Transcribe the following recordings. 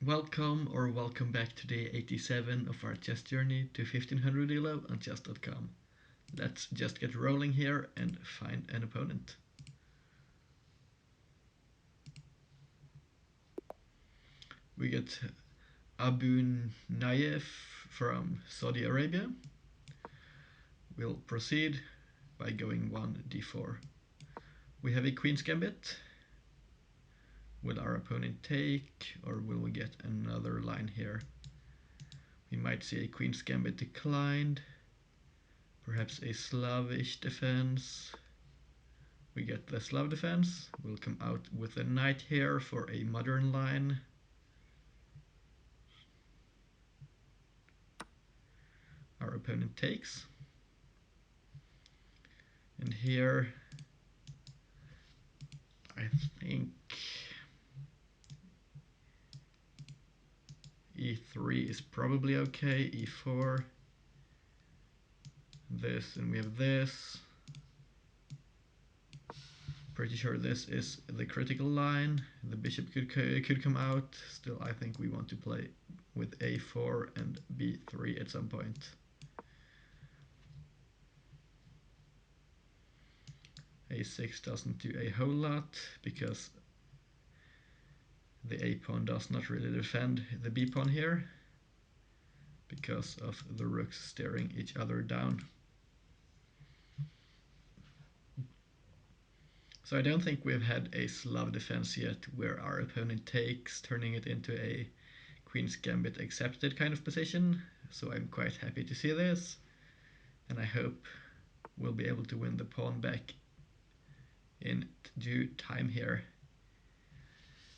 Welcome back to day 87 of our chess journey to 1500 ELO on chess.com. Let's just get rolling here and find an opponent. We get Abu Nayef from Saudi Arabia. We'll proceed by going 1d4. We have a Queen's Gambit. Will our opponent take, or will we get another line here? We might see a Queen's Gambit declined, perhaps a Slavish defense. We get the Slav defense. We'll come out with a knight here for a modern line. Our opponent takes. And here, I think e3 is probably okay, e4, this, and we have this. Pretty sure this is the critical line. The bishop could come out. Still, I think we want to play with a4 and b3 at some point. a6 doesn't do a whole lot because the a pawn does not really defend the b pawn here because of the rooks staring each other down. So I don't think we've had a Slav defense yet where our opponent takes, turning it into a Queen's Gambit accepted kind of position. So I'm quite happy to see this, and I hope we'll be able to win the pawn back in due time here.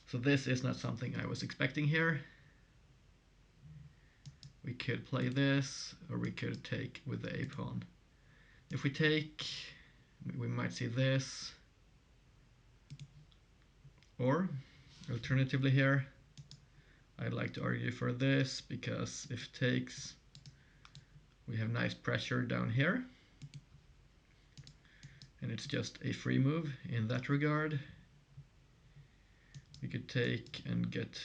So this is not something I was expecting here. We could play this, or we could take with the a pawn. If we take, we might see this. Or, alternatively here, I'd like to argue for this, because if takes, we have nice pressure down here. And it's just a free move in that regard. We could take and get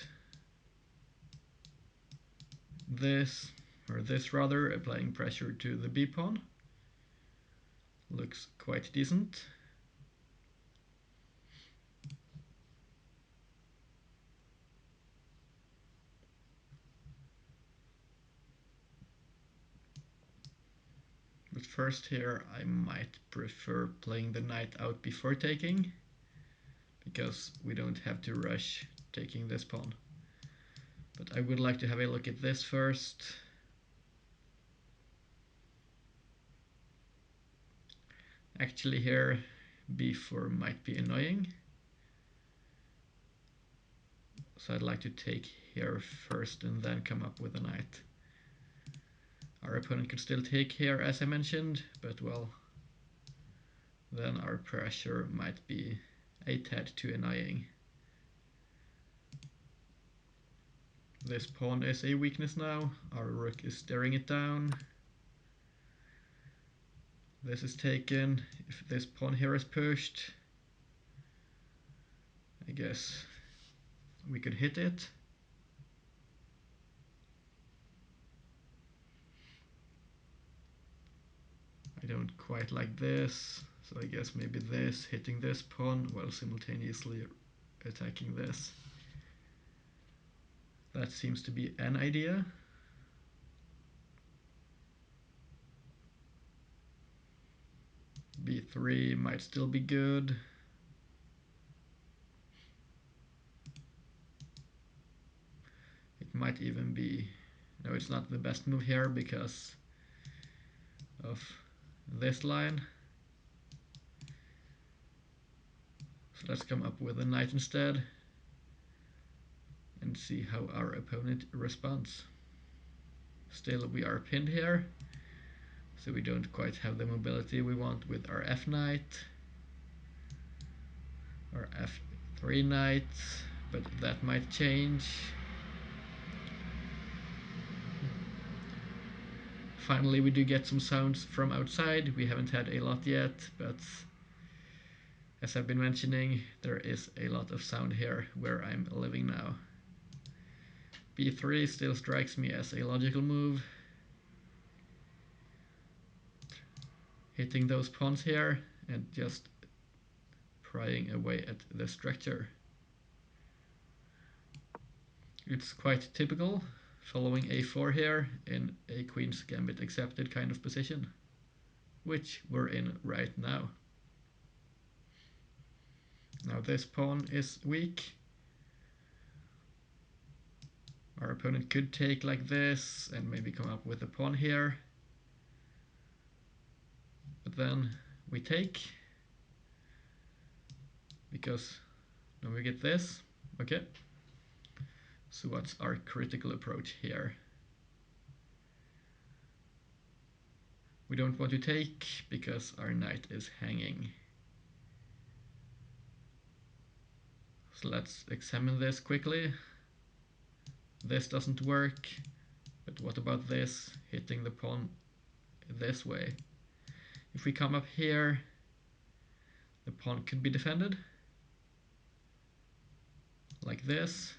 this, or this rather, applying pressure to the b pawn. Looks quite decent. But first here I might prefer playing the knight out before taking, because we don't have to rush taking this pawn. But I would like to have a look at this first. Actually here b4 might be annoying. So I'd like to take here first and then come up with a knight. Our opponent could still take here, as I mentioned, but well, then our pressure might be a tad too annoying. This pawn is a weakness now. Our rook is staring it down. This is taken. If this pawn here is pushed, I guess we could hit it. I don't quite like this, so I guess maybe this, hitting this pawn while simultaneously attacking this. That seems to be an idea. b3 might still be good. It might even be, no, it's not the best move here because of this line. So let's come up with a knight instead and see how our opponent responds. Still, we are pinned here, so we don't quite have the mobility we want with our f knight or f3 knight, but that might change. Finally, we do get some sounds from outside. We haven't had a lot yet, but as I've been mentioning, there is a lot of sound here where I'm living now. b3 still strikes me as a logical move. Hitting those pawns here and just prying away at the structure. It's quite typical, following a4 here in a queen's gambit accepted kind of position, which we're in right now. Now this pawn is weak. Our opponent could take like this and maybe come up with a pawn here. But then we take, because then we get this. Okay. So what's our critical approach here? We don't want to take because our knight is hanging. So let's examine this quickly. This doesn't work, but what about this, hitting the pawn this way? If we come up here, the pawn could be defended, like this.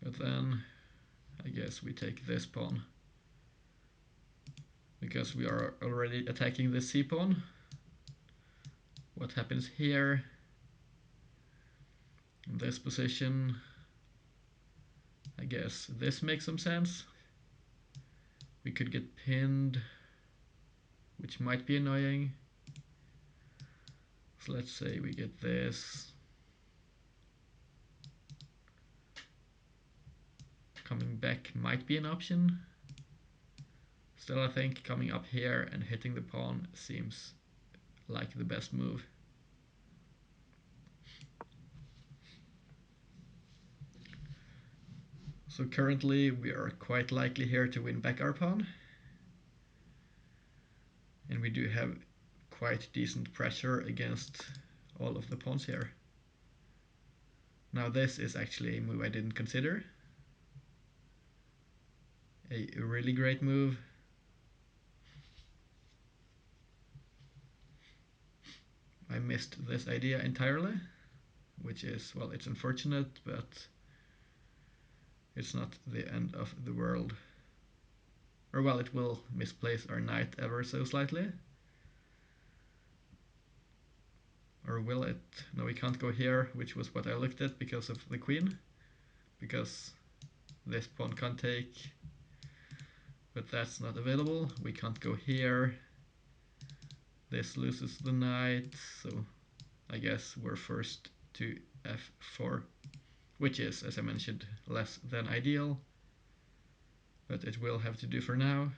But then, I guess we take this pawn, because we are already attacking the c-pawn. What happens here? In this position, I guess this makes some sense. We could get pinned, which might be annoying. So let's say we get this. Coming back might be an option. Still, I think coming up here and hitting the pawn seems like the best move. So currently we are quite likely here to win back our pawn. And we do have quite decent pressure against all of the pawns here. Now this is actually a move I didn't consider. A really great move. I missed this idea entirely, which is, well, it's unfortunate, but it's not the end of the world. Or well, it will misplace our knight ever so slightly. Or will it? No, we can't go here, which was what I looked at because of the queen. Because this pawn can't take, but that's not available. We can't go here. This loses the knight, so I guess we're forced to f4, which is, as I mentioned, less than ideal, but it will have to do for now.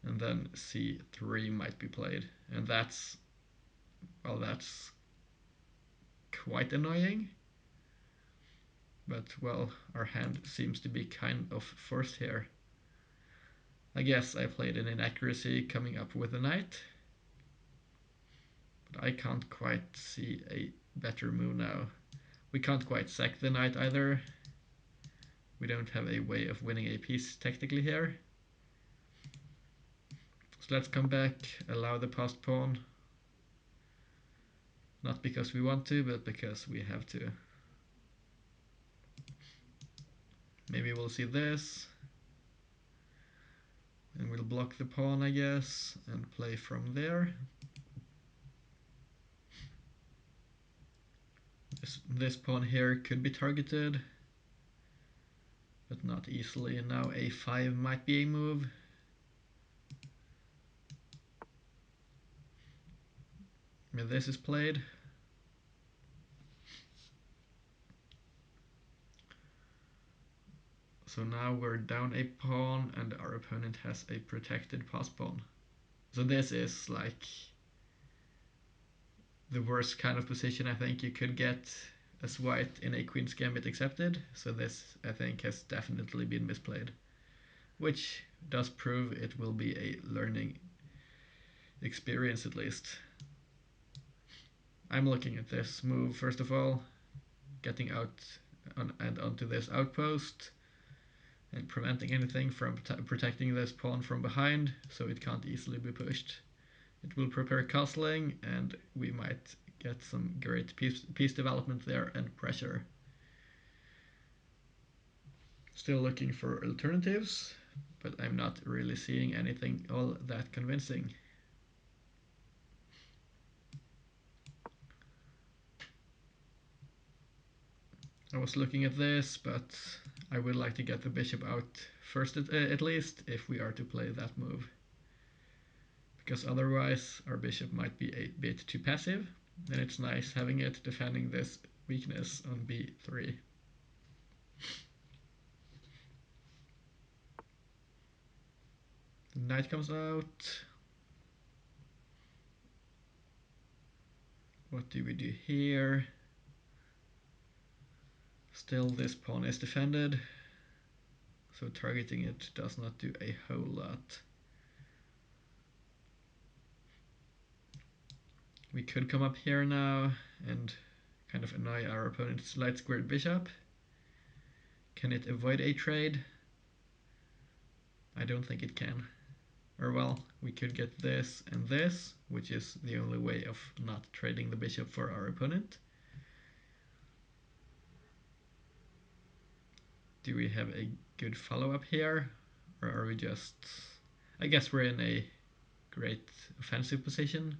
And then c3 might be played, and that's, well, that's quite annoying. But, well, our hand seems to be kind of forced here. I guess I played an inaccuracy coming up with a knight. But I can't quite see a better move now. We can't quite sack the knight either. We don't have a way of winning a piece tactically here. So let's come back, allow the passed pawn. Not because we want to, but because we have to. Maybe we'll see this. And we'll block the pawn, I guess, and play from there. This pawn here could be targeted, but not easily. Now a5 might be a move. And this is played. So now we're down a pawn and our opponent has a protected pass pawn. So this is like the worst kind of position I think you could get as white in a queen's gambit accepted. So this, I think, has definitely been misplayed, which does prove it will be a learning experience at least. I'm looking at this move first of all, getting out and onto this outpost and preventing anything from protecting this pawn from behind so it can't easily be pushed. It will prepare castling, and we might get some great piece development there and pressure. Still looking for alternatives, but I'm not really seeing anything all that convincing. I was looking at this, but I would like to get the bishop out first at least, if we are to play that move. Because otherwise our bishop might be a bit too passive, and it's nice having it defending this weakness on b3. The knight comes out. What do we do here? Still this pawn is defended, so targeting it does not do a whole lot. We could come up here now and kind of annoy our opponent's light squared bishop. Can it avoid a trade? I don't think it can. Or well, we could get this and this, which is the only way of not trading the bishop for our opponent. Do we have a good follow-up here? Or are we just... I guess we're in a great offensive position.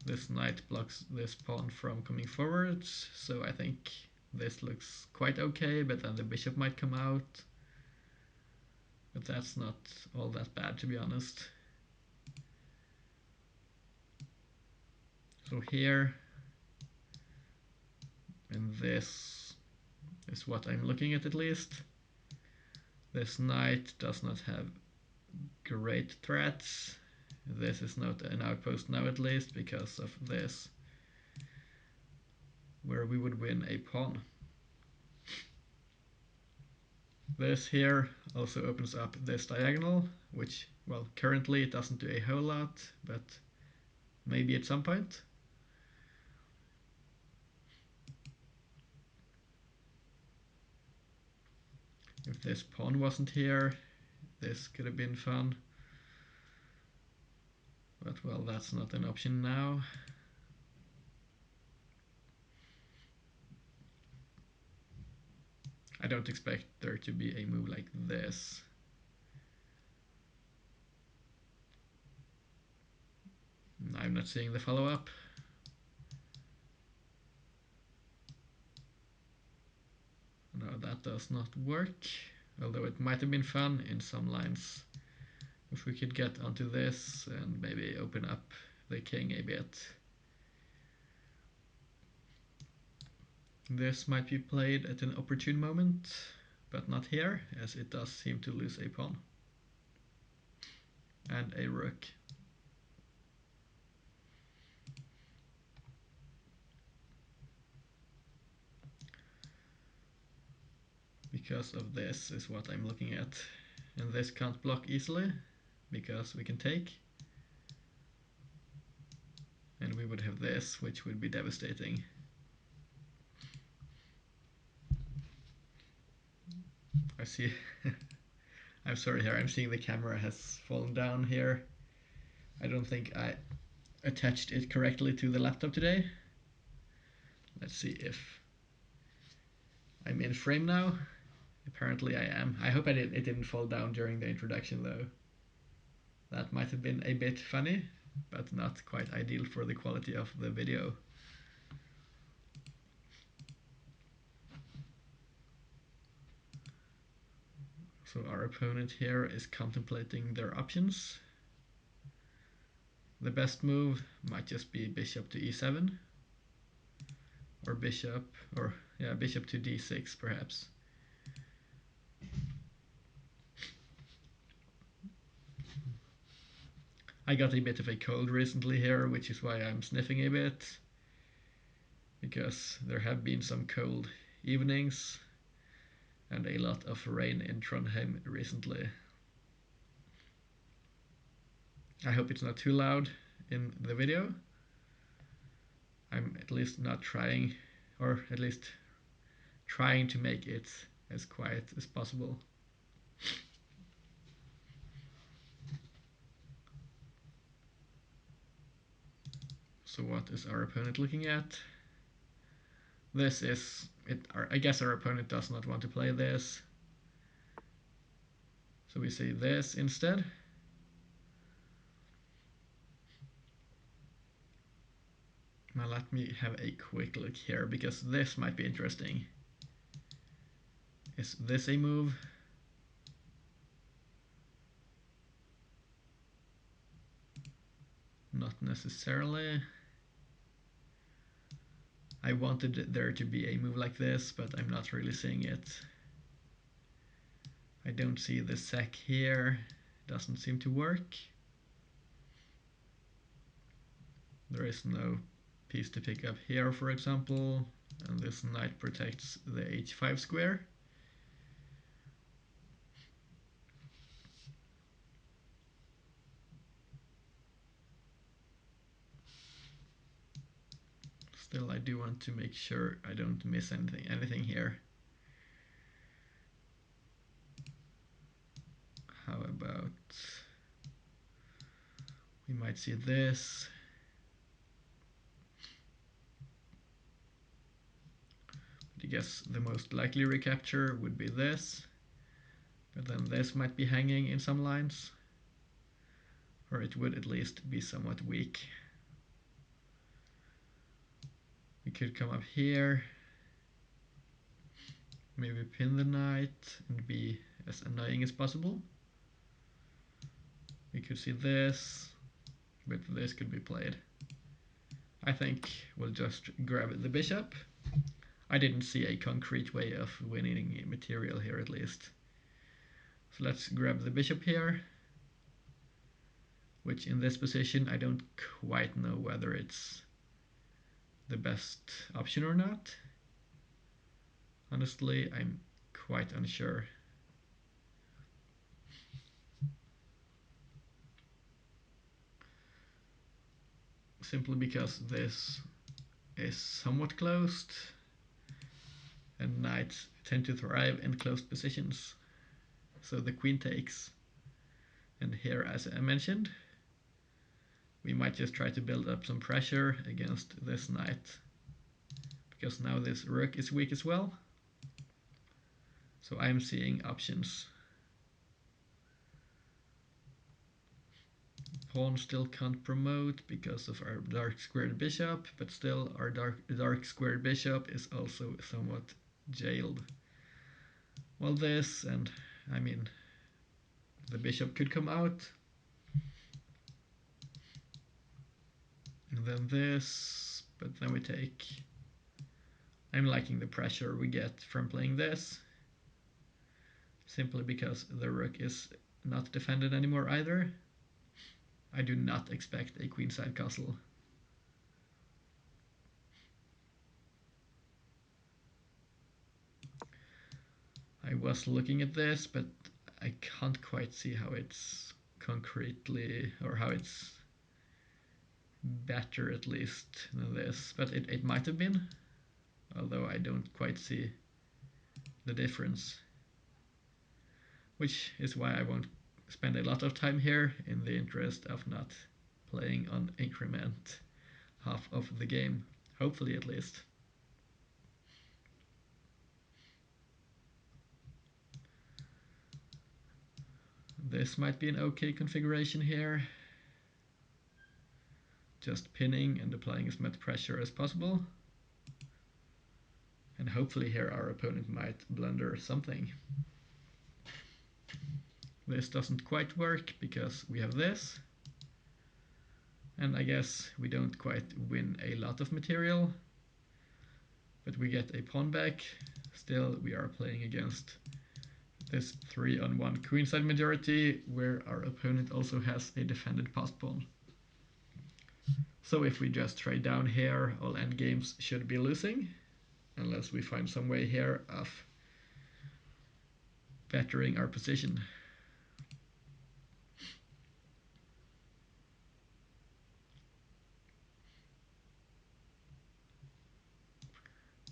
This knight blocks this pawn from coming forwards, so I think this looks quite okay, but then the bishop might come out. But that's not all that bad, to be honest. So here, and this is what I'm looking at least. This knight does not have great threats. This is not an outpost now at least because of this, where we would win a pawn. This here also opens up this diagonal, which, well, currently it doesn't do a whole lot, but maybe at some point. If this pawn wasn't here, this could have been fun. But well, that's not an option now. I don't expect there to be a move like this. I'm not seeing the follow-up. No, that does not work, although it might have been fun in some lines. If we could get onto this and maybe open up the king a bit. This might be played at an opportune moment, but not here, as it does seem to lose a pawn. And a rook. Because of this is what I'm looking at. And this can't block easily, because we can take. And we would have this, which would be devastating. I see. I'm sorry here, I'm seeing the camera has fallen down here. I don't think I attached it correctly to the laptop today. Let's see if I'm in frame now. Apparently I am. I hope it didn't fall down during the introduction though. That might have been a bit funny, but not quite ideal for the quality of the video. So our opponent here is contemplating their options. The best move might just be bishop to e7, or bishop to d6 perhaps. I got a bit of a cold recently here, which is why I'm sniffing a bit, because there have been some cold evenings and a lot of rain in Trondheim recently. I hope it's not too loud in the video. I'm at least not trying, or at least trying to make it as quiet as possible. So what is our opponent looking at? This is it. I guess our opponent does not want to play this. So we say this instead. Now let me have a quick look here, because this might be interesting. Is this a move? Not necessarily. I wanted there to be a move like this, but I'm not really seeing it. I don't see the sec here. Doesn't seem to work. There is no piece to pick up here, for example, and this knight protects the h5 square. Still, I do want to make sure I don't miss anything here. How about we might see this. I guess the most likely recapture would be this, but then this might be hanging in some lines, or it would at least be somewhat weak. We could come up here, maybe pin the knight and be as annoying as possible. We could see this, but this could be played. I think we'll just grab the bishop. I didn't see a concrete way of winning material here, at least. So let's grab the bishop here, which in this position I don't quite know whether it's the best option or not. Honestly, I'm quite unsure. Simply because this is somewhat closed, and knights tend to thrive in closed positions. So the queen takes. And here, as I mentioned, we might just try to build up some pressure against this knight, because now this rook is weak as well. So I'm seeing options. Pawn still can't promote because of our dark squared bishop, but still our dark squared bishop is also somewhat jailed. Well, this, and I mean, the bishop could come out. And then this, but then we take. I'm liking the pressure we get from playing this, simply because the rook is not defended anymore either. I do not expect a queenside castle. I was looking at this, but I can't quite see how it's concretely, or how it's better at least than this, but it might have been, although I don't quite see the difference, which is why I won't spend a lot of time here in the interest of not playing on increment half of the game, hopefully at least. This might be an okay configuration here. Just pinning and applying as much pressure as possible. And hopefully here our opponent might blunder something. This doesn't quite work because we have this. And I guess we don't quite win a lot of material, but we get a pawn back. Still, we are playing against this 3-on-1 queenside majority, where our opponent also has a defended passed pawn. So if we just trade down here, all endgames should be losing, unless we find some way here of bettering our position.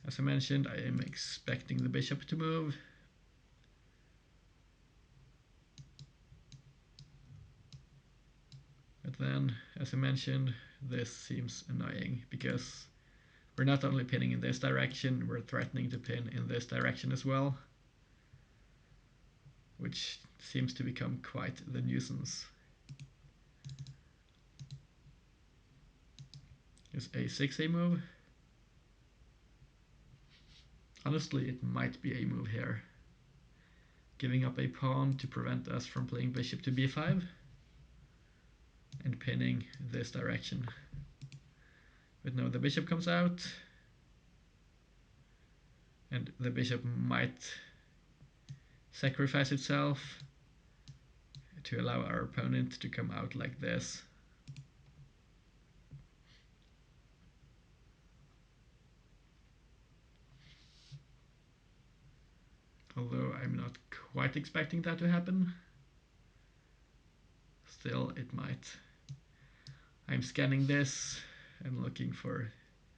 As I mentioned, I am expecting the bishop to move. But then, as I mentioned, this seems annoying because we're not only pinning in this direction, we're threatening to pin in this direction as well, which seems to become quite the nuisance. Is a6 a move? Honestly, it might be a move here. Giving up a pawn to prevent us from playing bishop to b5 and pinning this direction. But no, the bishop comes out and the bishop might sacrifice itself to allow our opponent to come out like this. Although I'm not quite expecting that to happen. Still, it might. I'm scanning this and looking for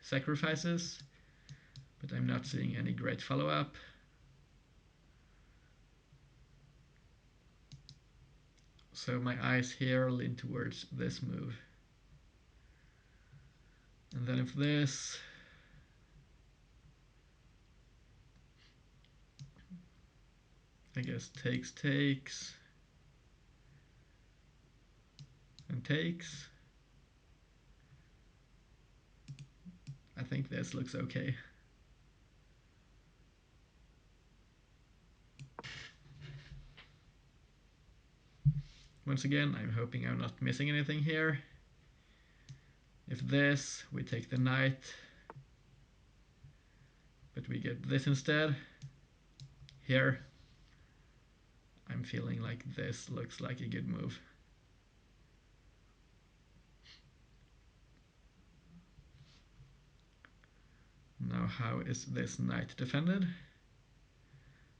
sacrifices, but I'm not seeing any great follow-up. So my eyes here lean towards this move. And then if this, I guess takes, and takes. I think this looks okay. Once again, I'm hoping I'm not missing anything here. If this, we take the knight, but we get this instead. Here, I'm feeling like this looks like a good move. Now how is this knight defended?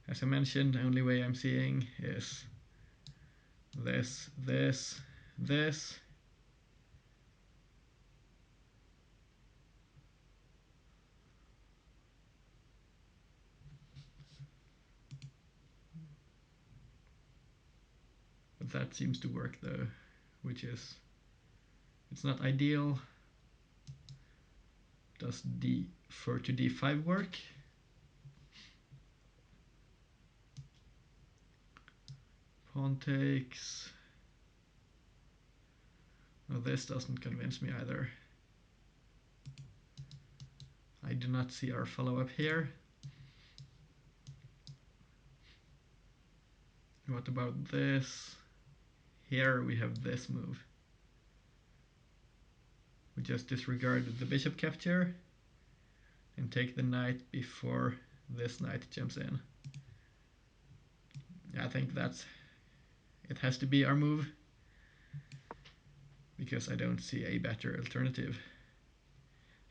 As I mentioned, the only way I'm seeing is this, this, this. But that seems to work though, which is, it's not ideal. Does d4 to d5 work? Pawn takes. No, this doesn't convince me either. I do not see our follow-up here. What about this? Here we have this move. We just disregard the bishop capture and take the knight before this knight jumps in. I think it has to be our move because I don't see a better alternative.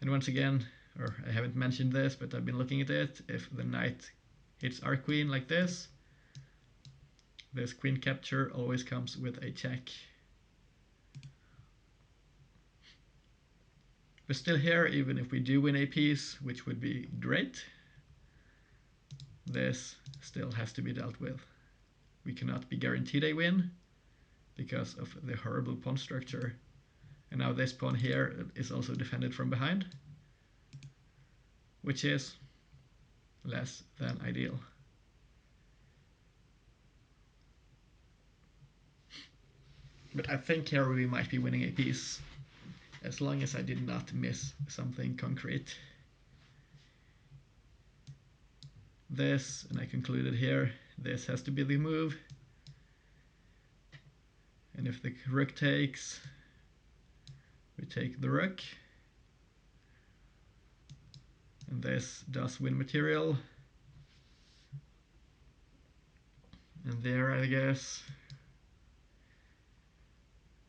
And once again, or I haven't mentioned this, but I've been looking at it, if the knight hits our queen like this queen capture always comes with a check. But still here, even if we do win a piece, which would be great, this still has to be dealt with. We cannot be guaranteed a win because of the horrible pawn structure. And now this pawn here is also defended from behind, which is less than ideal. But I think here we might be winning a piece, as long as I did not miss something concrete. This, and I concluded here, this has to be the move. And if the rook takes, we take the rook. And this does win material. And there, I guess,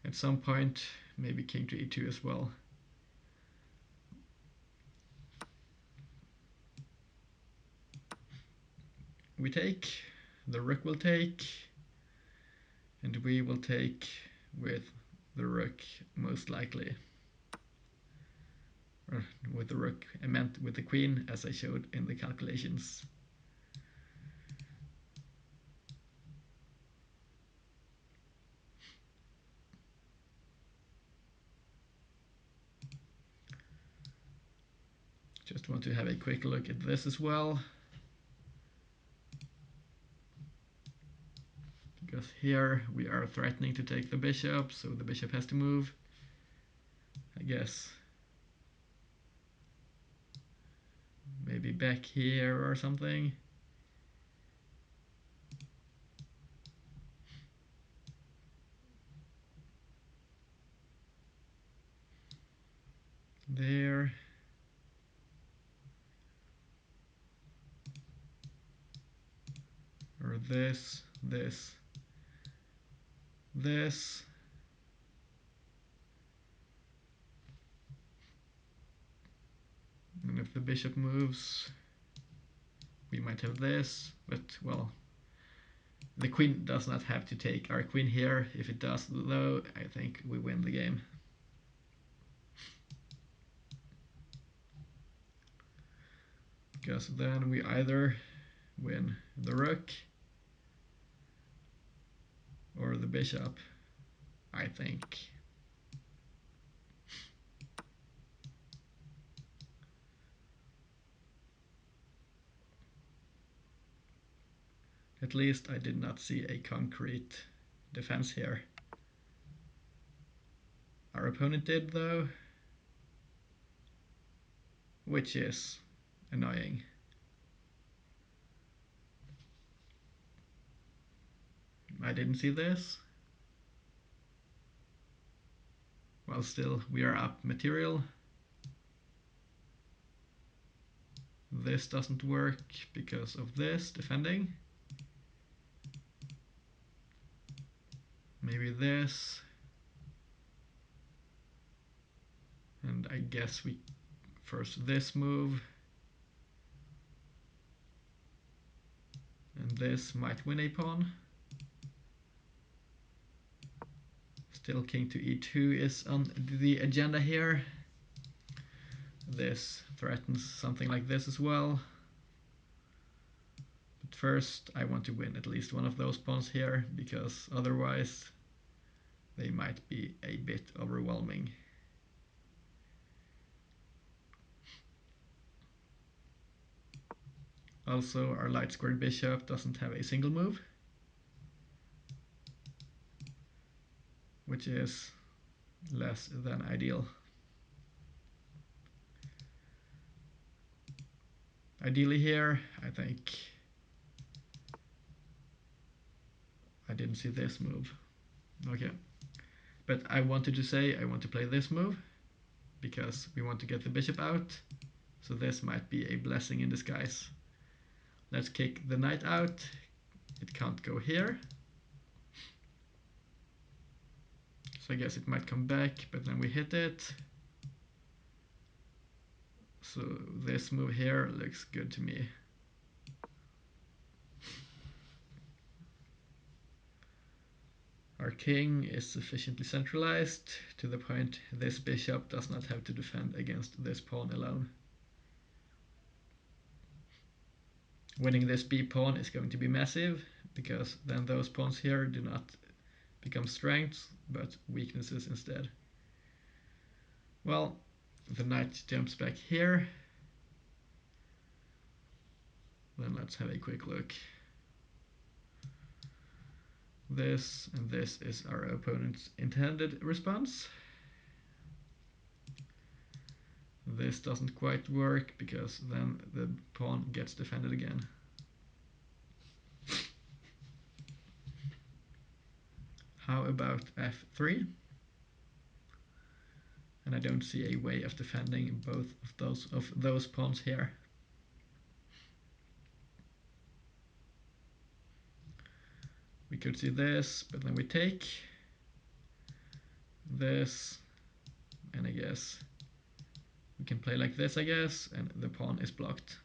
at some point, maybe king to e2 as well. We take, the rook will take, and we will take with the rook most likely. Or with the rook, I meant with the queen, as I showed in the calculations. Just want to have a quick look at this as well. Because here we are threatening to take the bishop, so the bishop has to move. I guess maybe back here or something. There. Or this. And if the bishop moves, we might have this, but well, the queen does not have to take our queen here. If it does, though, I think we win the game. Because then we either win the rook or the bishop, I think. At least I did not see a concrete defense here. Our opponent did, though, which is annoying. I didn't see this. Well, still, we are up material. This doesn't work because of this defending. Maybe this. And I guess we first this move. And this might win a pawn. Still king to e2 is on the agenda here. This threatens something like this as well. But first I want to win at least one of those pawns here, because otherwise they might be a bit overwhelming. Also, our light squared bishop doesn't have a single move, which is less than ideal. Ideally here, I think I didn't see this move. Okay, but I wanted to say I want to play this move because we want to get the bishop out, so this might be a blessing in disguise. Let's kick the knight out. It can't go here, so I guess it might come back, but then we hit it. So this move here looks good to me. Our king is sufficiently centralized to the point this bishop does not have to defend against this pawn alone. Winning this b pawn is going to be massive, because then those pawns here do not become strengths, but weaknesses instead. Well, the knight jumps back here. Then let's have a quick look. This and this is our opponent's intended response. This doesn't quite work because then the pawn gets defended again. How about f3? And I don't see a way of defending both of those pawns here. We could see this, but then we take this, and I guess we can play like this, I guess, and the pawn is blocked.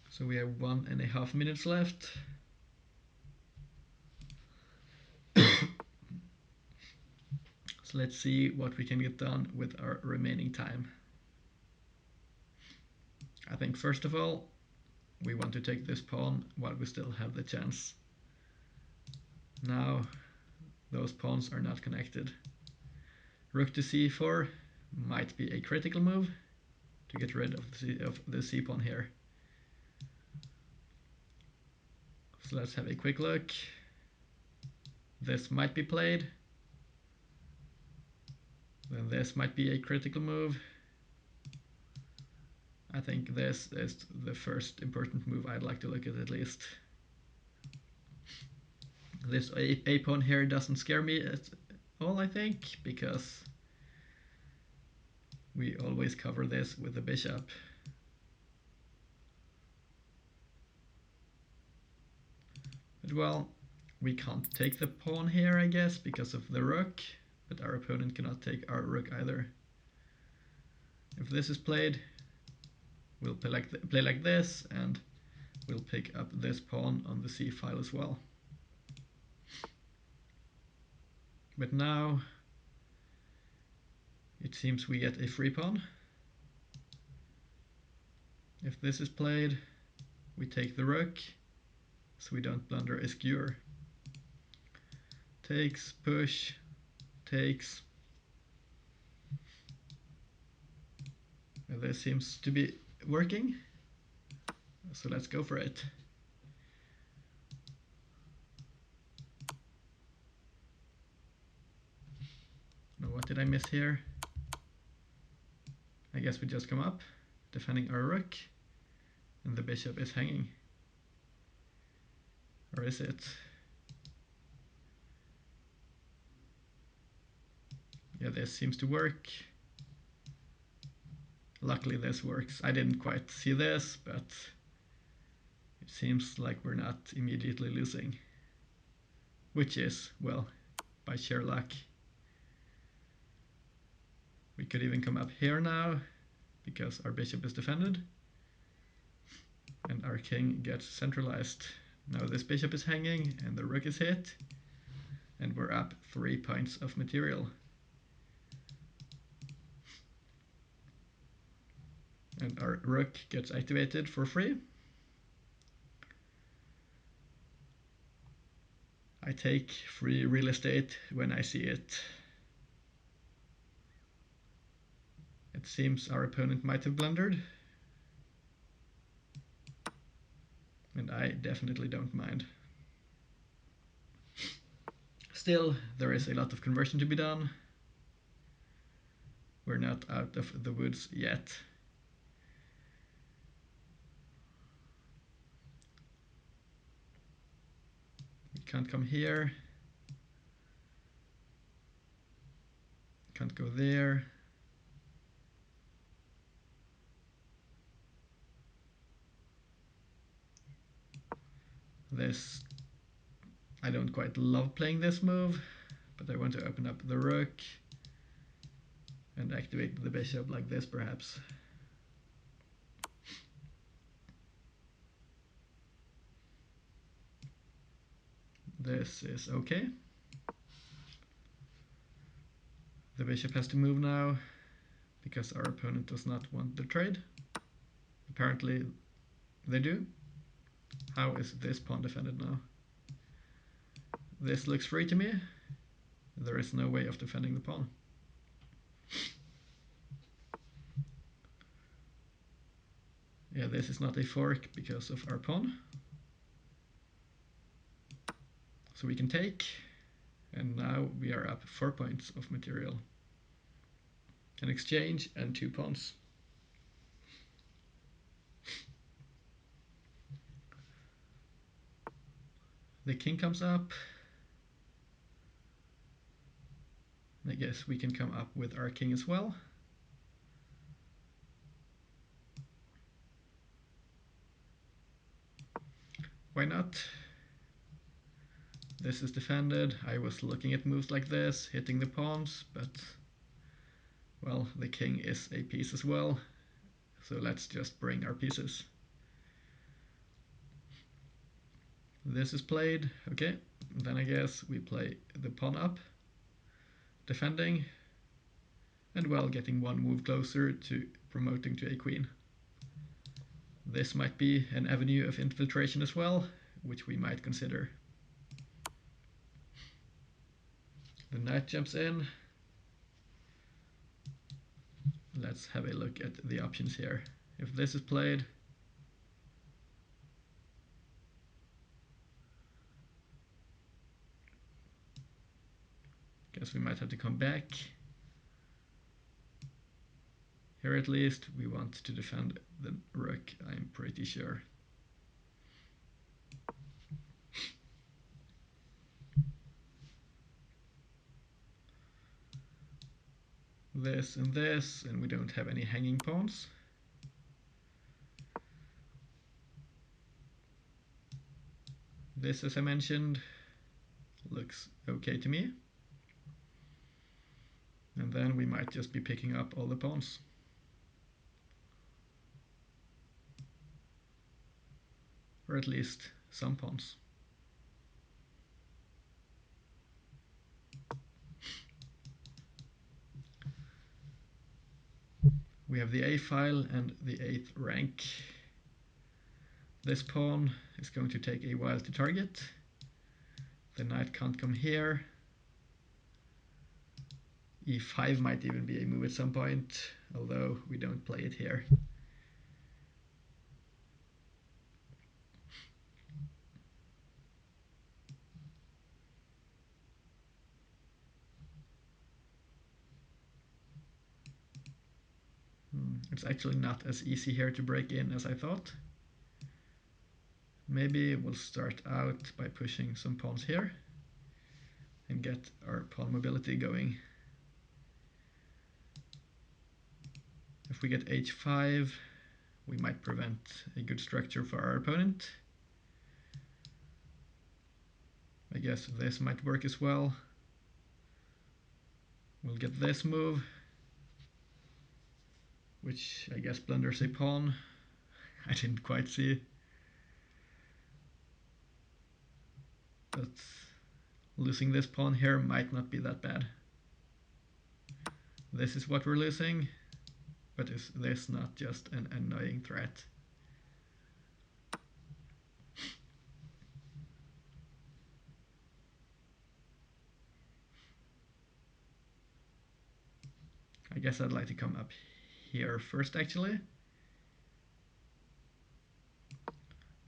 So we have 1.5 minutes left. So let's see what we can get done with our remaining time. I think first of all, we want to take this pawn while we still have the chance. Now those pawns are not connected. Rook to c4 might be a critical move to get rid of the c pawn here. So let's have a quick look. This might be played. Then this might be a critical move. I think this is the first important move I'd like to look at least. This a pawn here doesn't scare me at all, I think, because we always cover this with the bishop. But well, we can't take the pawn here, I guess, because of the rook, but our opponent cannot take our rook either. If this is played, we'll play like this, and we'll pick up this pawn on the c file as well. But now it seems we get a free pawn. If this is played, we take the rook, so we don't blunder a skewer. Takes, push, takes. And this seems to be working, so let's go for it. Now what did I miss here? I guess we just come up, defending our rook, and the bishop is hanging. Or is it? Yeah, this seems to work. Luckily this works. I didn't quite see this, but it seems like we're not immediately losing. Which is, well, by sheer luck. We could even come up here now, because our bishop is defended. And our king gets centralized. Now this bishop is hanging, and the rook is hit. And we're up 3 points of material. And our rook gets activated for free. I take free real estate when I see it. It seems our opponent might have blundered. And I definitely don't mind. Still, there is a lot of conversion to be done. We're not out of the woods yet. We can't come here. Can't go there. This, I don't quite love playing this move, but I want to open up the rook and activate the bishop like this perhaps. This is okay. The bishop has to move now because our opponent does not want the trade. Apparently they do. How is this pawn defended now? This looks free to me. There is no way of defending the pawn. Yeah, this is not a fork because of our pawn. So we can take, and now we are up 4 points of material. An exchange and 2 pawns. The king comes up. I guess we can come up with our king as well. Why not? This is defended. I was looking at moves like this, hitting the pawns, but well, the king is a piece as well. So let's just bring our pieces. This is played, okay. Then I guess we play the pawn up, defending, and well, getting one move closer to promoting to a queen. This might be an avenue of infiltration as well, which we might consider. The knight jumps in. Let's have a look at the options here. If this is played, guess we might have to come back. Here at least we want to defend the rook, I'm pretty sure. This, and we don't have any hanging pawns. This, as I mentioned, looks okay to me. And then we might just be picking up all the pawns. Or at least some pawns. We have the A file and the 8th rank. This pawn is going to take a while to target. The knight can't come here. E5 might even be a move at some point, although we don't play it here. It's actually not as easy here to break in as I thought. Maybe we'll start out by pushing some pawns here and get our pawn mobility going. If we get h5, we might prevent a good structure for our opponent. I guess this might work as well. We'll get this move, which I guess blunders a pawn. I didn't quite see. But losing this pawn here might not be that bad. This is what we're losing, but is this not just an annoying threat? I guess I'd like to come up here first, actually.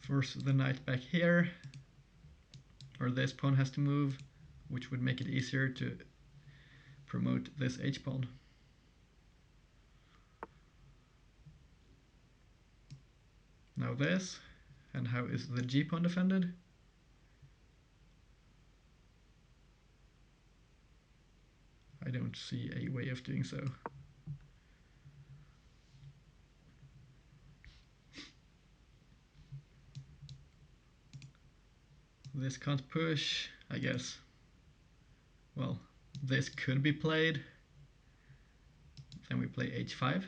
Force the knight back here, or this pawn has to move, which would make it easier to promote this h-pawn. Now this, and how is the g-pawn defended? I don't see a way of doing so. This can't push, I guess. Well, this could be played. Then we play h5.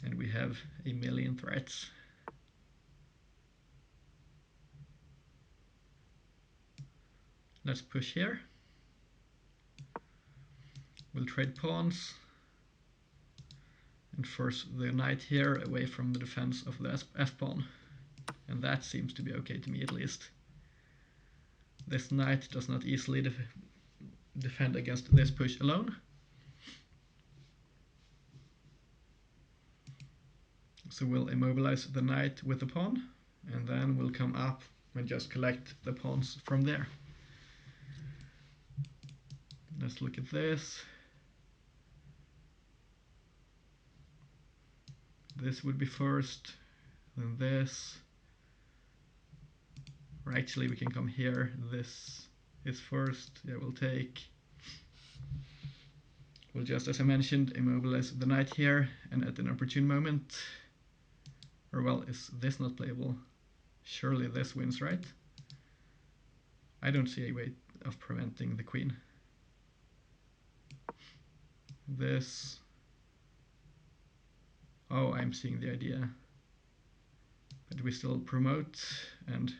And we have a million threats. Let's push here. We'll trade pawns and force the knight here away from the defense of the f-pawn. And that seems to be okay to me, at least. This knight does not easily defend against this push alone. So we'll immobilize the knight with the pawn, and then we'll come up and just collect the pawns from there. Let's look at this. This would be first, then this. Or actually we can come here, this is first, yeah, we'll take. We'll just, as I mentioned, immobilize the knight here, and at an opportune moment, or well, is this not playable? Surely this wins, right? I don't see a way of preventing the queen. This. Oh, I'm seeing the idea. But we still promote, and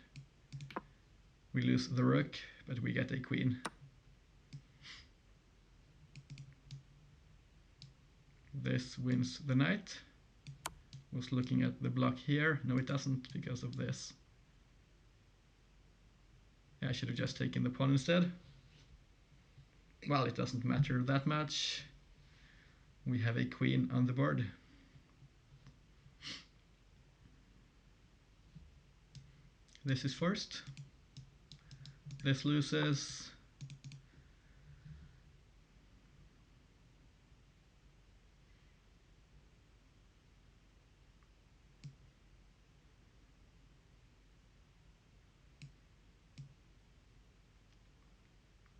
we lose the rook, but we get a queen. This wins the knight. Was looking at the block here. No, it doesn't because of this. Yeah, I should have just taken the pawn instead. Well, it doesn't matter that much. We have a queen on the board. This is forced. This loses.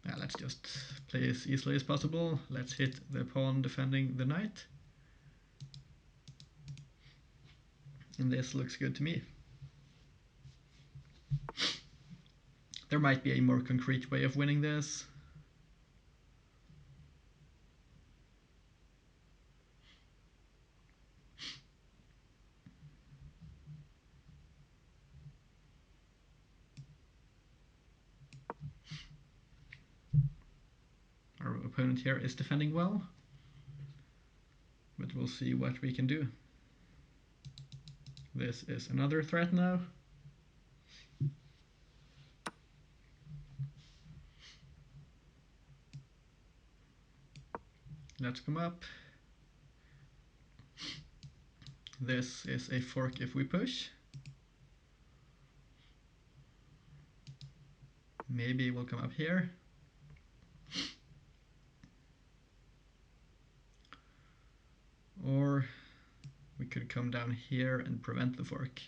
Yeah, let's just play as easily as possible. Let's hit the pawn defending the knight. And this looks good to me. There might be a more concrete way of winning this. Our opponent here is defending well, but we'll see what we can do. This is another threat now. Let's come up. This is a fork if we push. Maybe we'll come up here. Or we could come down here and prevent the fork.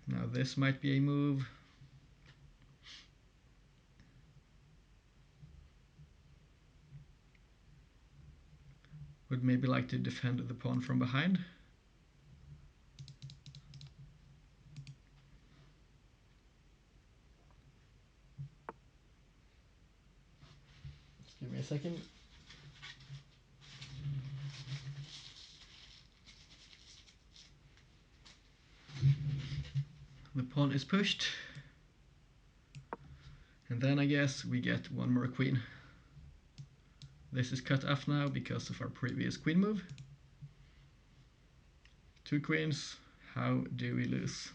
Now this might be a move. Would maybe like to defend the pawn from behind. Just give me a second. The pawn is pushed. And then I guess we get one more queen. This is cut off now because of our previous queen move. Two queens. How do we lose?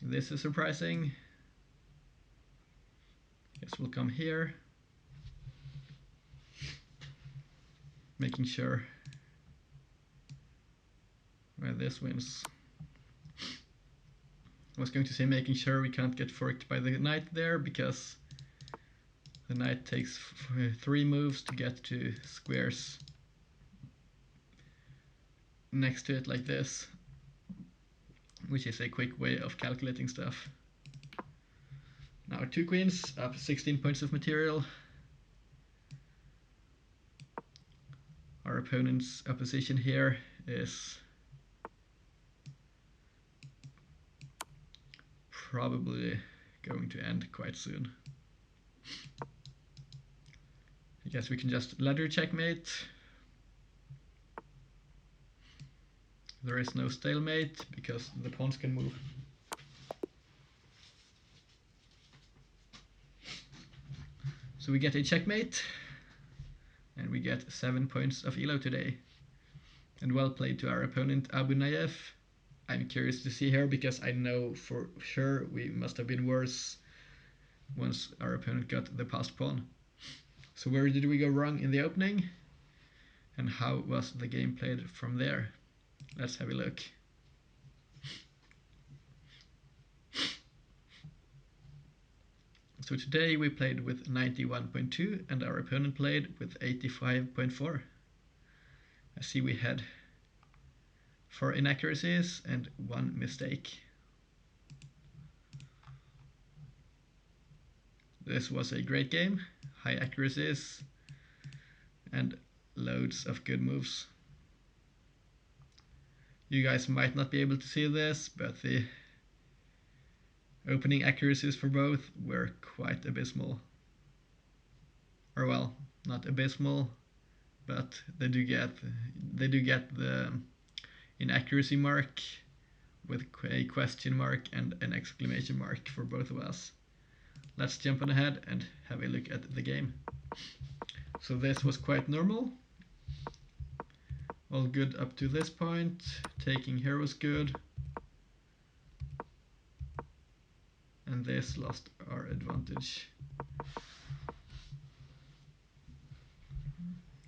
This is surprising. Guess we'll come here. Making sure where this wins. I was going to say making sure we can't get forked by the knight there, because the knight takes 3 moves to get to squares next to it like this, which is a quick way of calculating stuff. Now 2 queens, up 16 points of material. Our opponent's opposition here is probably going to end quite soon. I guess we can just ladder checkmate. There is no stalemate because the pawns can move. So we get a checkmate, and we get 7 points of ELO today. And well played to our opponent Abu Nayef. I'm curious to see her because I know for sure we must have been worse once our opponent got the passed pawn. So where did we go wrong in the opening? And how was the game played from there? Let's have a look. So today we played with 91.2 and our opponent played with 85.4. I see we had 4 inaccuracies and 1 mistake. This was a great game, high accuracies and loads of good moves. You guys might not be able to see this, but the opening accuracies for both were quite abysmal. Or well, not abysmal, but they do get the inaccuracy mark with a question mark and an exclamation mark for both of us. Let's jump on ahead and have a look at the game. So this was quite normal. All good up to this point. Taking here was good. And this lost our advantage.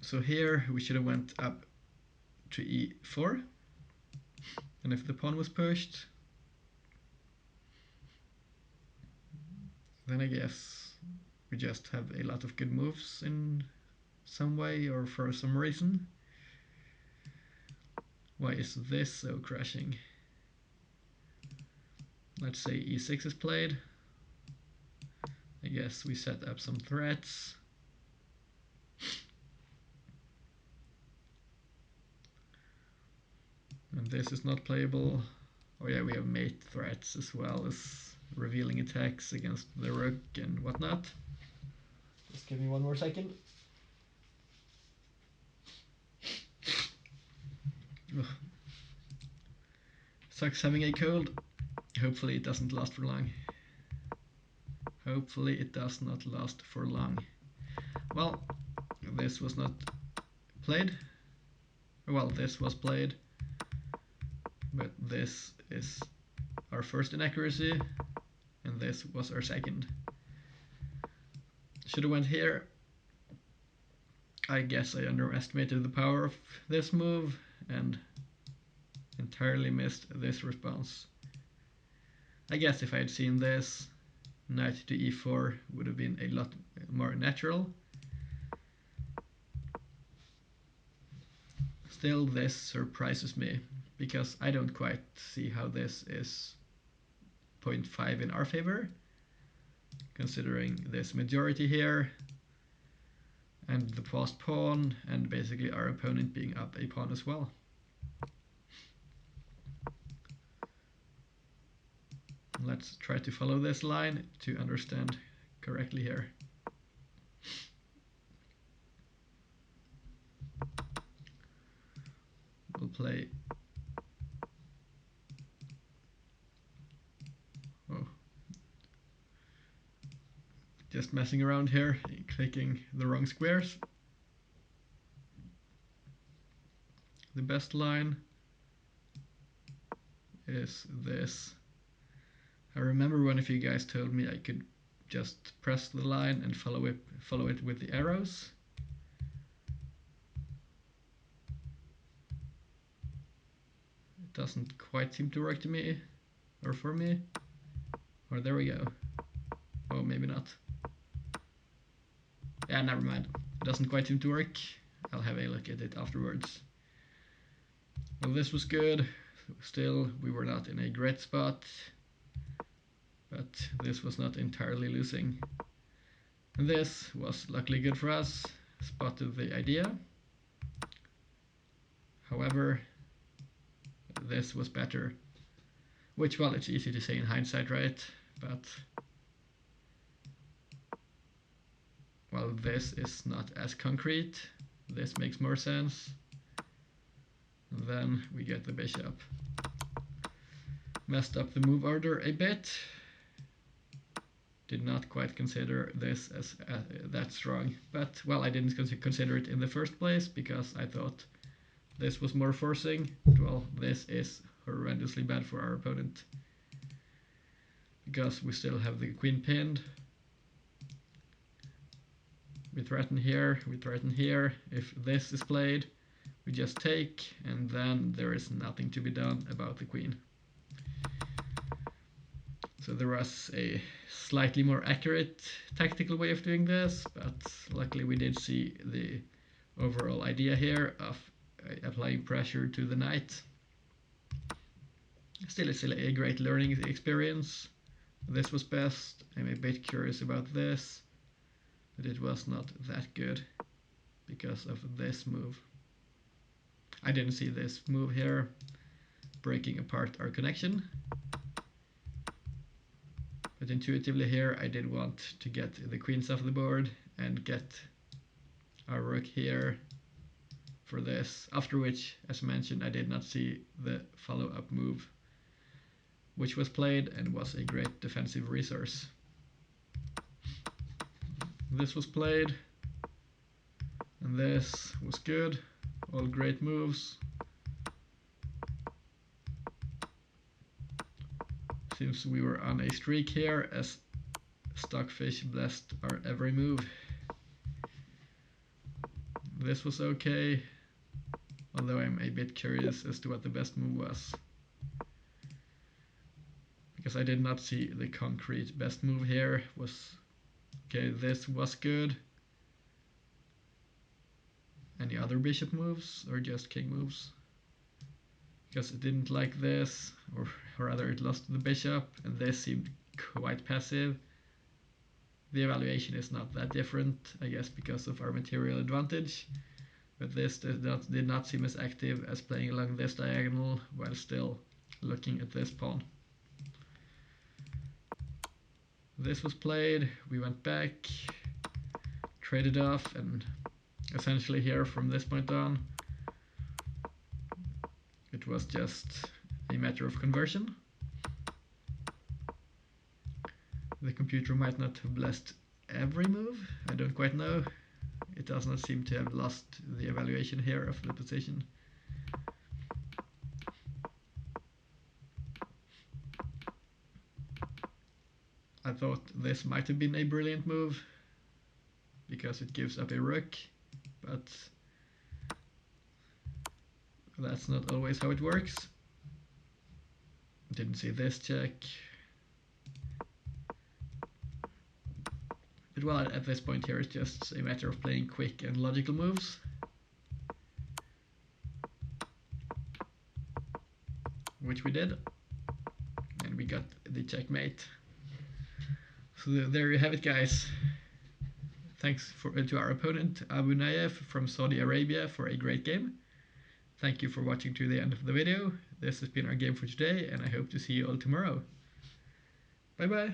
So here we should have went up to e4. And if the pawn was pushed, then I guess we just have a lot of good moves in some way or for some reason. Why is this so crashing? Let's say e6 is played. I guess we set up some threats. And this is not playable. Oh yeah, we have mate threats as well as revealing attacks against the rook and whatnot. Just give me one more second. Ugh. Sucks having a cold. Hopefully it doesn't last for long. Hopefully it does not last for long. Well, this was not played. Well, this was played. But this is our first inaccuracy. And this was our second. Should have went here. I guess I underestimated the power of this move and entirely missed this response. I guess if I had seen this, knight to e4 would have been a lot more natural. Still, this surprises me, because I don't quite see how this is 0.5 in our favor, considering this majority here, and the passed pawn, and basically our opponent being up a pawn as well. Let's try to follow this line to understand correctly here. We'll play... Oh. Just messing around here, clicking the wrong squares. The best line is this. I remember one of you guys told me I could just press the line and follow it with the arrows. It doesn't quite seem to work to me, or for me. Or there we go. Oh, maybe not. Yeah, never mind. It doesn't quite seem to work. I'll have a look at it afterwards. Well, this was good. Still, we were not in a great spot. But this was not entirely losing. And this was luckily good for us. Spotted the idea. However, this was better. Which, well, it's easy to say in hindsight, right? But, well, this is not as concrete. This makes more sense. And then we get the bishop. Messed up the move order a bit. Did not quite consider this as that strong. But, well, I didn't consider it in the first place because I thought this was more forcing. Well, this is horrendously bad for our opponent. Because we still have the queen pinned. We threaten here, we threaten here. If this is played, we just take, and then there is nothing to be done about the queen. So there was a slightly more accurate tactical way of doing this, but luckily we did see the overall idea here of applying pressure to the knight. Still, it's a great learning experience. This was best. I'm a bit curious about this, but it was not that good because of this move. I didn't see this move here, breaking apart our connection. But intuitively here, I did want to get the queens off the board and get our rook here for this. After which, as mentioned, I did not see the follow-up move. which was played and was a great defensive resource. This was played, and this was good. All great moves. Seems we were on a streak here, as Stockfish blessed our every move. This was okay, although I'm a bit curious as to what the best move was, because I did not see the concrete best move here. Okay, this was good. Any other bishop moves or just king moves? Because it didn't like this, or rather it lost the bishop, and this seemed quite passive. The evaluation is not that different, I guess, because of our material advantage, but this did not seem as active as playing along this diagonal while still looking at this pawn. This was played, we went back, traded off, and essentially here from this point on it was just a matter of conversion. The computer might not have blessed every move, I don't quite know. It does not seem to have lost the evaluation here of the position. I thought this might have been a brilliant move because it gives up a rook, but that's not always how it works. Didn't see this check. But well, at this point here it's just a matter of playing quick and logical moves. Which we did. And we got the checkmate. So there you have it, guys. Thanks to our opponent Abu Nayef from Saudi Arabia for a great game. Thank you for watching to the end of the video. This has been our game for today, and I hope to see you all tomorrow. Bye bye.